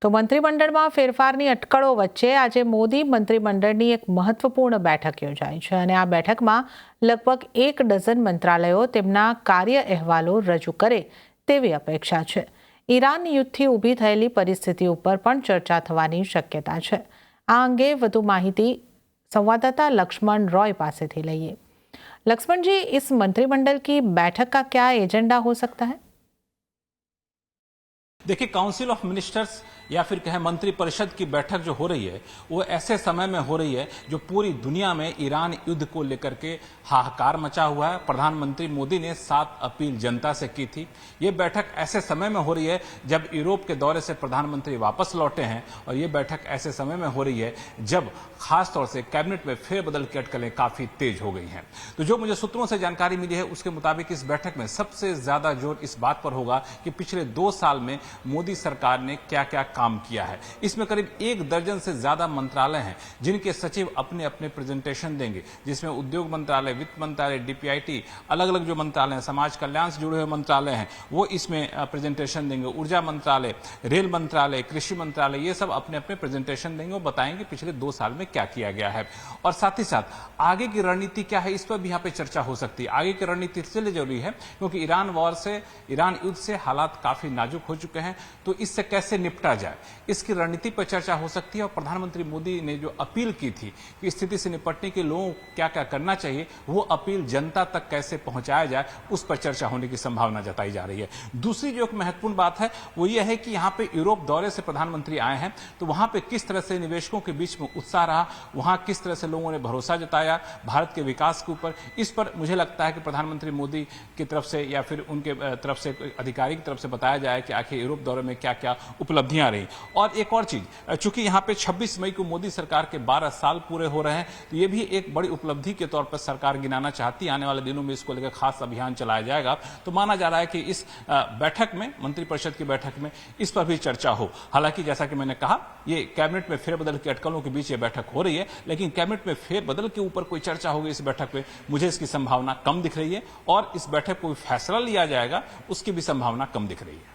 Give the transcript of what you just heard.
તો મંત્રીમંડળમાં ફેરફારની અટકળો વચ્ચે આજે મોદી મંત્રીમંડળની એક મહત્વપૂર્ણ બેઠક યોજાઈ છે અને આ બેઠકમાં લગભગ 1 ડઝન મંત્રાલયો તેમના કાર્ય અહેવાલો રજૂ કરે તેવી અપેક્ષા છે। ઈરાન યુદ્ધથી ઊભી થયેલી પરિસ્થિતિ ઉપર પણ ચર્ચા થવાની શક્યતા છે। આ અંગે વધુ માહિતી संवाददाता लक्ष्मण रॉय पासेथी लईए। लक्ष्मण जी, इस मंत्रिमंडल की बैठक का क्या एजेंडा हो सकता है? देखिए, काउंसिल ऑफ मिनिस्टर्स या फिर कहें मंत्री परिषद की बैठक जो हो रही है वो ऐसे समय में हो रही है जो पूरी दुनिया में ईरान युद्ध को लेकर के हाहाकार मचा हुआ है। प्रधानमंत्री मोदी ने 7 अपील जनता से की थी। ये बैठक ऐसे समय में हो रही है जब यूरोप के दौरे से प्रधानमंत्री वापस लौटे हैं और ये बैठक ऐसे समय में हो रही है जब खासतौर से कैबिनेट में फेरबदल की अटकलें काफी तेज हो गई हैं। तो जो मुझे सूत्रों से जानकारी मिली है उसके मुताबिक इस बैठक में सबसे ज्यादा जोर इस बात पर होगा कि पिछले 2 साल में मोदी सरकार ने क्या क्या काम किया है। इसमें करीब 1 दर्जन से ज्यादा मंत्रालय हैं जिनके सचिव अपने अपने प्रेजेंटेशन देंगे, जिसमें उद्योग मंत्रालय, वित्त मंत्रालय, डीपीआईटी, अलग अलग जो मंत्रालय हैं, समाज कल्याण से जुड़े हुए मंत्रालय हैं, वो इसमें प्रेजेंटेशन देंगे। ऊर्जा मंत्रालय, रेल मंत्रालय, कृषि मंत्रालय, ये सब अपने अपने प्रेजेंटेशन देंगे और बताएंगे पिछले 2 साल में क्या किया गया है और साथ ही साथ आगे की रणनीति क्या है, इस पर भी यहाँ पे चर्चा हो सकती है। आगे की रणनीति इसलिए जरूरी है क्योंकि ईरान युद्ध से हालात काफी नाजुक हो चुके हैं, तो इससे कैसे निपटा जाए इसकी रणनीति पर चर्चा हो सकती है। और प्रधानमंत्री मोदी ने जो अपील की थी कि स्थिति से निपटने के लोगों को क्या क्या करना चाहिए, वो अपील जनता तक कैसे पहुंचाया जाए उस पर चर्चा होने की संभावना जताई जा रही है। दूसरी जो एक महत्वपूर्ण बात है वो ये है कि यहाँ पे यूरोप दौरे से प्रधानमंत्री आए हैं, तो वहां पे किस तरह से निवेशकों के बीच में उत्साह रहा, वहां किस तरह से लोगों ने भरोसा जताया भारत के विकास के ऊपर, इस पर मुझे लगता है कि प्रधानमंत्री मोदी की तरफ से या फिर उनके तरफ से अधिकारी की तरफ से बताया जाए कि आखिर यूरोप दौरे में क्या क्या उपलब्धियां रही। और एक और चीज, चूंकि यहाँ पे 26 मई को मोदी सरकार के 12 साल पूरे हो रहे हैं, तो ये भी एक बड़ी उपलब्धि के तौर पर सरकार गिनाना चाहती है। आने वाले दिनों में इसको लेकर खास अभियान चलाया जाएगा। तो माना जा रहा है कि इस बैठक में, मंत्रिपरिषद की बैठक में इस पर भी चर्चा हो। हालांकि जैसा कि मैंने कहा, ये कैबिनेट में फेरबदल की अटकलों के बीच ये बैठक हो रही है, लेकिन कैबिनेट में फेरबदल के ऊपर कोई चर्चा होगी इस बैठक में, मुझे इसकी संभावना कम दिख रही है और इस बैठक को फैसला लिया जाएगा उसकी भी संभावना कम दिख रही है।